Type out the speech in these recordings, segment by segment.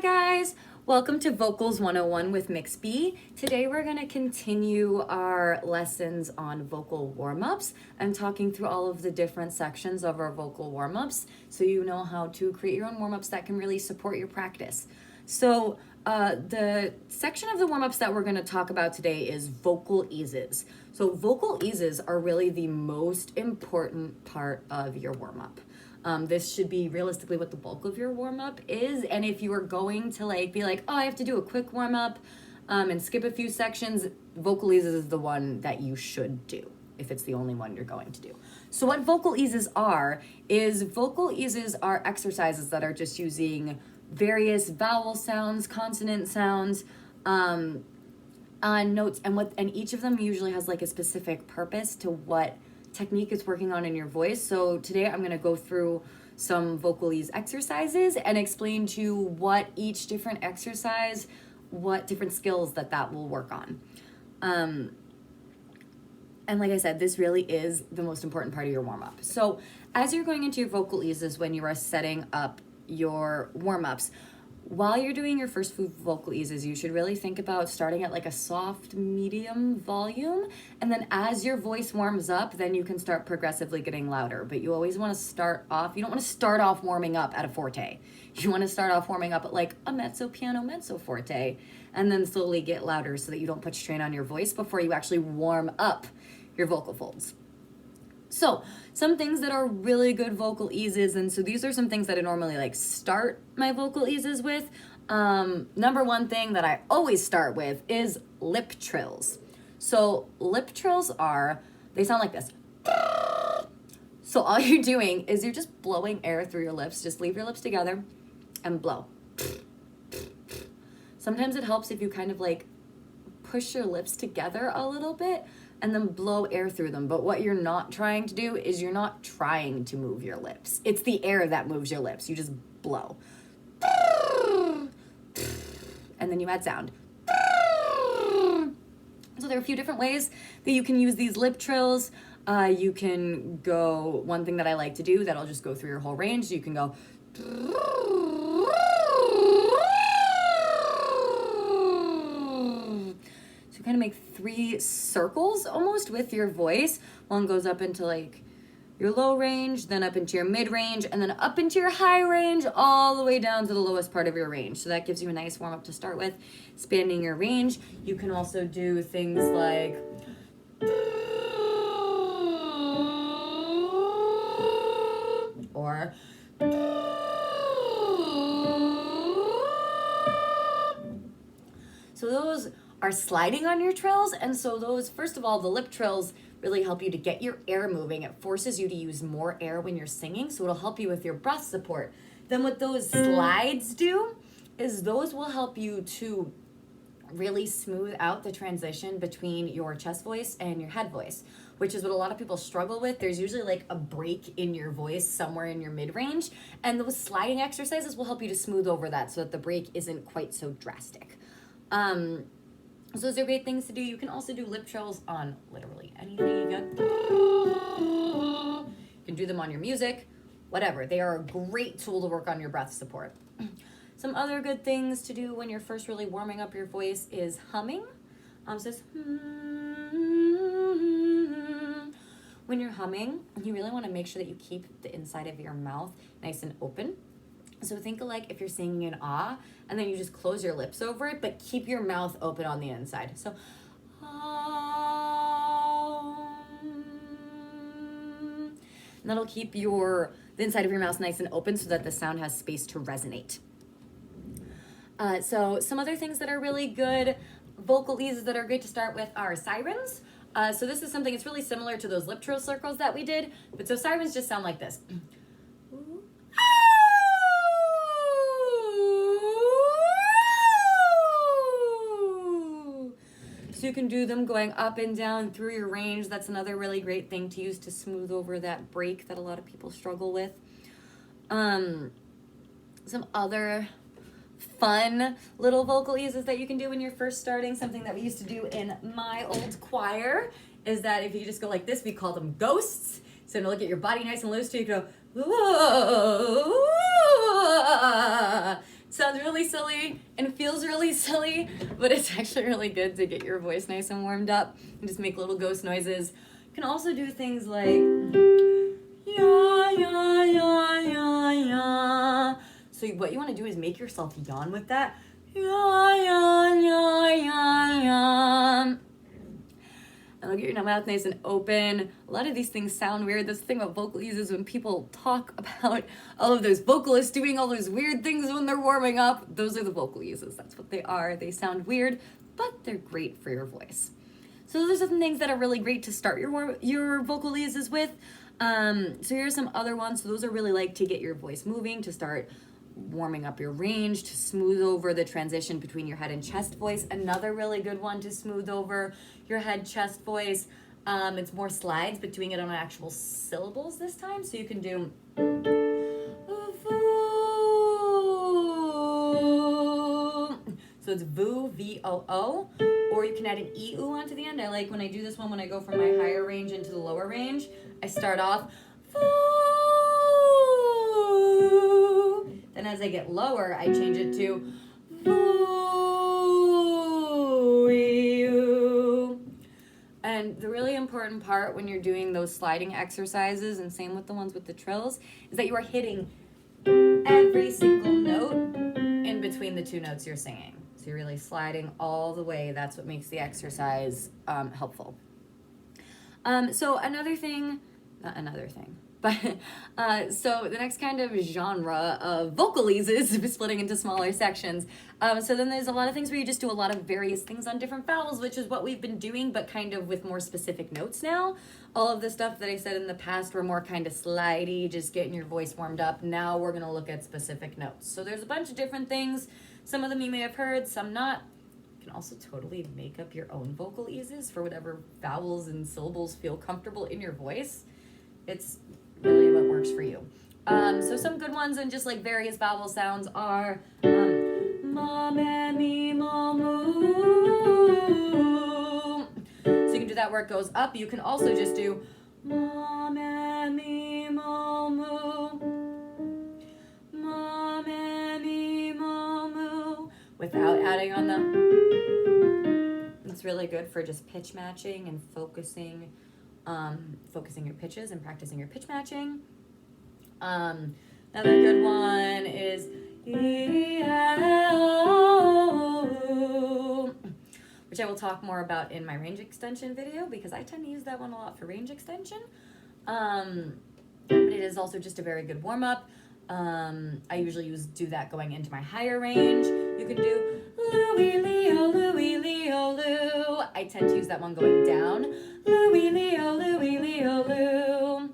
guys, welcome to Vocals 101 with Mix B. Today we're going to continue our lessons on vocal warm-ups and talking through all of the different sections of our vocal warm-ups so you know how to create your own warm-ups that can really support your practice. So the section of the warm-ups that we're going to talk about today is vocal eases. So vocal eases are really the most important part of your warm-up. This should be realistically what the bulk of your warm-up is. And if you are going to be like, oh, I have to do a quick warm-up and skip a few sections, vocal eases is the one that you should do if it's the only one you're going to do. So what vocal eases are exercises that are just using various vowel sounds, consonant sounds, on notes, and each of them usually has like a specific purpose to what technique is working on in your voice. So today I'm going to go through some vocal ease exercises and explain to you what each different exercise, what different skills that will work on. And like I said, this really is the most important part of your warm-up. So as you're going into your vocal eases when you are setting up your warm-ups, while you're doing your first few vocal eases, you should really think about starting at like a soft medium volume. And then as your voice warms up, then you can start progressively getting louder. But you always want to start off, you don't want to start off warming up at a forte. You want to start off warming up at like a mezzo piano, mezzo forte, and then slowly get louder so that you don't put strain on your voice before you actually warm up your vocal folds. So some things that are really good vocal eases, and so these are some things that I normally start my vocal eases with. Number one thing that I always start with is lip trills. So lip trills they sound like this. So all you're doing is you're just blowing air through your lips. Just leave your lips together and blow. Sometimes it helps if you kind of push your lips together a little bit and then blow air through them. But what you're not trying to do is you're not trying to move your lips. It's the air that moves your lips. You just blow. And then you add sound. So there are a few different ways that you can use these lip trills. You can go, one thing that I like to do that'll just go through your whole range, you can go. Kind of make 3 circles almost with your voice. One goes up into your low range, then up into your mid range, and then up into your high range, all the way down to the lowest part of your range. So that gives you a nice warm up to start with, expanding your range. You can also do things like or so those are sliding on your trills, and so those, first of all, the lip trills really help you to get your air moving. It forces you to use more air when you're singing, so it'll help you with your breath support. Then what those slides do is those will help you to really smooth out the transition between your chest voice and your head voice, which is what a lot of people struggle with. There's usually a break in your voice somewhere in your mid-range, and those sliding exercises will help you to smooth over that so that the break isn't quite so drastic. So those are great things to do. You can also do lip trills on literally anything. You can do them on your music, whatever. They are a great tool to work on your breath support. Some other good things to do when you're first really warming up your voice is humming. So this, when you're humming, you really want to make sure that you keep the inside of your mouth nice and open. So think of if you're singing an ah, and then you just close your lips over it, but keep your mouth open on the inside. So, and that'll keep the inside of your mouth nice and open so that the sound has space to resonate. So some other things that are really good vocal eases that are great to start with are sirens. So this is something, it's really similar to those lip trill circles that we did, but so sirens just sound like this. So you can do them going up and down through your range. That's another really great thing to use to smooth over that break that a lot of people struggle with. Some other fun little vocal eases that you can do when you're first starting, something that we used to do in my old choir, is that if you just go like this, we call them ghosts. So to get your body nice and loose, so you go, sounds really silly and feels really silly, but it's actually really good to get your voice nice and warmed up and just make little ghost noises. You can also do things like ya ya ya ya ya. So what you want to do is make yourself yawn with that. Ya ya ya ya ya. And look at your mouth nice and open. A lot of these things sound weird. That's the thing about vocal ease is when people talk about all of those vocalists doing all those weird things when they're warming up, those are the vocal eases. That's what they are. They sound weird, but they're great for your voice. So those are some things that are really great to start your vocal eases with. So here's some other ones. So those are really like to get your voice moving, to start warming up your range, to smooth over the transition between your head and chest voice. Another really good one to smooth over your head chest voice. It's more slides, but doing it on actual syllables this time. So you can do so it's voo, V-O-O, or you can add an E-oo onto the end. I like when I do this one, when I go from my higher range into the lower range, I start off voo. Then as I get lower, I change it to voo. And the really important part when you're doing those sliding exercises, and same with the ones with the trills, is that you are hitting every single note in between the two notes you're singing. So you're really sliding all the way. That's what makes the exercise helpful. So another thing, not another thing, but so the next kind of genre of vocal eases is splitting into smaller sections. So then there's a lot of things where you just do a lot of various things on different vowels, which is what we've been doing, but kind of with more specific notes now. All of the stuff that I said in the past were more kind of slidey, just getting your voice warmed up. Now we're going to look at specific notes. So there's a bunch of different things. Some of them you may have heard, some not. You can also totally make up your own vocal eases for whatever vowels and syllables feel comfortable in your voice. It's really what works for you. So some good ones and just like various vowel sounds are ma, me, mi, mo, moo. So you can do that where it goes up. You can also just do ma, me, mi, mo, moo. Ma, me, mi, mo, moo. Without adding on the. It's really good for just pitch matching and focusing your pitches and practicing your pitch matching. Another good one is which I will talk more about in my range extension video because I tend to use that one a lot for range extension. But it is also just a very good warm-up. I usually do that going into my higher range. You can do Louie, Leo, Louie, Leo, Lou. I tend to use that one going down. Louie, Leo, Louie, Leo, Lou.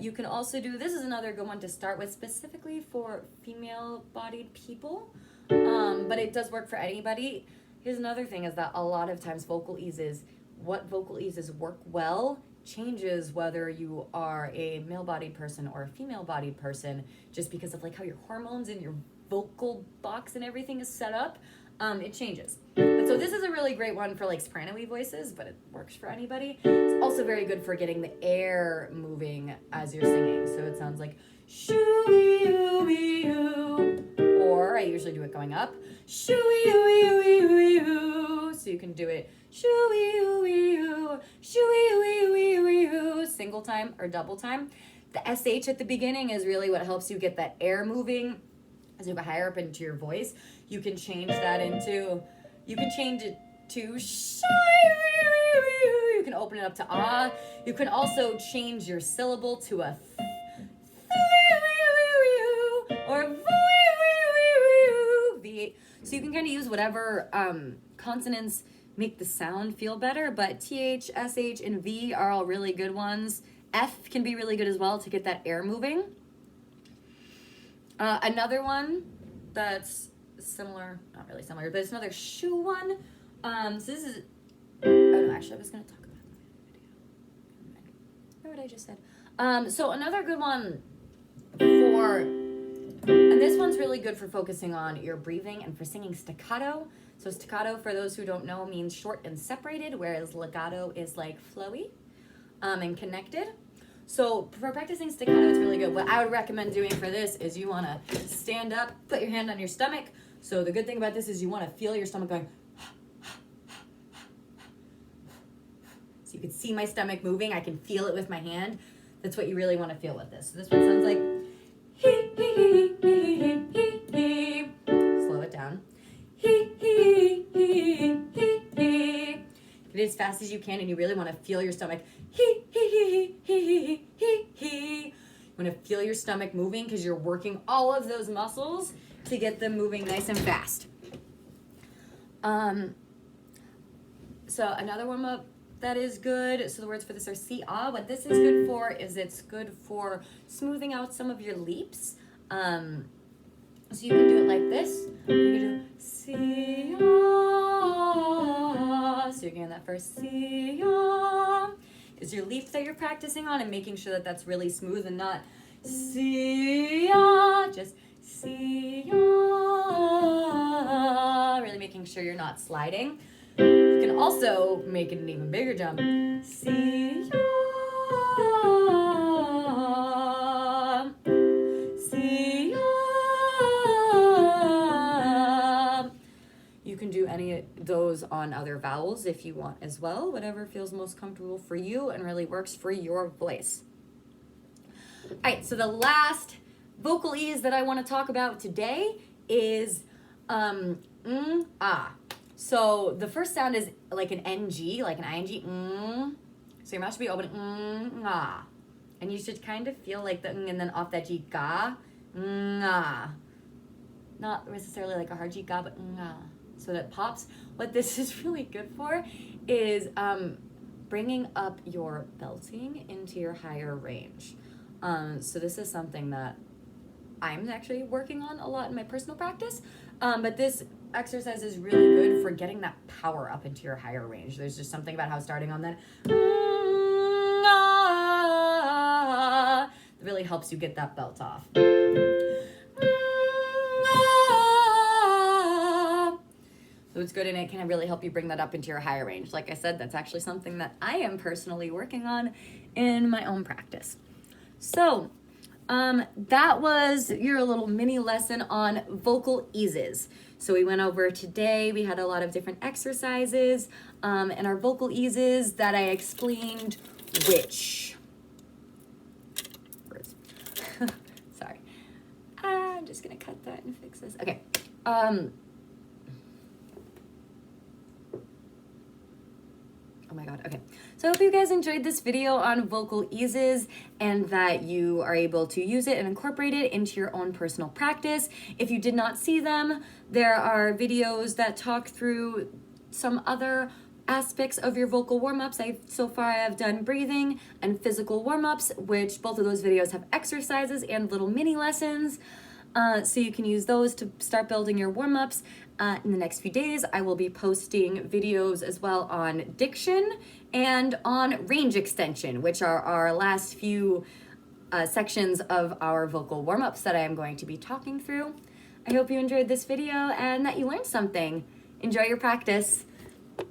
You can also do, this is another good one to start with specifically for female-bodied people, but it does work for anybody. Here's another thing is that a lot of times what vocal eases work well changes whether you are a male-bodied person or a female-bodied person, just because of like how your hormones and your vocal box and everything is set up. It changes. But so this is a really great one for like soprano-y voices, but it works for anybody. It's also very good for getting the air moving as you're singing. So it sounds like shoo-wee-oo-wee-oo. Or I usually do it going up. Shoo-wee-oo-wee-oo-wee-oo. So you can do it shoo-wee-oo-wee-oo, shoo-wee-oo-wee-oo-wee-oo, single time or double time. The SH at the beginning is really what helps you get that air moving as you go higher up into your voice. You can change that into, you can change it to shoo-wee-oo-wee-oo. You can open it up to ah. You can also change your syllable to a or V8. So you can kind of use whatever consonants make the sound feel better, but TH, SH, and V are all really good ones. F can be really good as well to get that air moving. Another one that's similar, not really similar, but it's another shoe one. So this is, oh no, actually I was going to talk about it in the video. Remember what I just said. So another good one and this one's really good for focusing on your breathing and for singing staccato. So staccato, for those who don't know, means short and separated, whereas legato is like flowy and connected. So for practicing staccato, it's really good. What I would recommend doing for this is you want to stand up, put your hand on your stomach. So the good thing about this is you want to feel your stomach going. So you can see my stomach moving. I can feel it with my hand. That's what you really want to feel with this. So this one sounds like hee hee hee hee hee hee. Slow it down. Hee hee hee hee hee. Get it as fast as you can, and you really want to feel your stomach. Hee hee hee hee hee hee hee. You want to feel your stomach moving because you're working all of those muscles to get them moving nice and fast. So another warm up that is good. So the words for this are see ah. What this is good for is it's good for smoothing out some of your leaps. So you can do it like this. You can do see ah. So you're getting that first see ah. Is your leap that you're practicing on and making sure that that's really smooth and not see ah. Just see ah. Really making sure you're not sliding. You can also make it an even bigger jump. See ya, see ya. You can do any of those on other vowels if you want as well, whatever feels most comfortable for you and really works for your voice. All right, so the last vocal ease that I want to talk about today is ah. So the first sound is like an NG, like an ING. So your mouth should be open. Ah. And you should kind of feel like the and then off that G, ga. Ah. Not necessarily like a hard G, ga, but ah. So that pops. What this is really good for is bringing up your belting into your higher range. So this is something that I'm actually working on a lot in my personal practice. But this exercise is really good for getting that power up into your higher range. There's just something about how starting on that really helps you get that belt off. So it's good, and it can really help you bring that up into your higher range. Like I said, that's actually something that I am personally working on in my own practice. So that was your little mini lesson on vocal eases. So we went over today, we had a lot of different exercises and our vocal eases that I explained which words. Sorry. I'm just gonna cut that and fix this. Okay. Oh my God, okay. So I hope you guys enjoyed this video on vocal eases and that you are able to use it and incorporate it into your own personal practice. If you did not see them, there are videos that talk through some other aspects of your vocal warm-ups. So far I have done breathing and physical warm-ups, which both of those videos have exercises and little mini lessons. So you can use those to start building your warm-ups. In the next few days, I will be posting videos as well on diction and on range extension, which are our last few sections of our vocal warm-ups that I am going to be talking through. I hope you enjoyed this video and that you learned something. Enjoy your practice.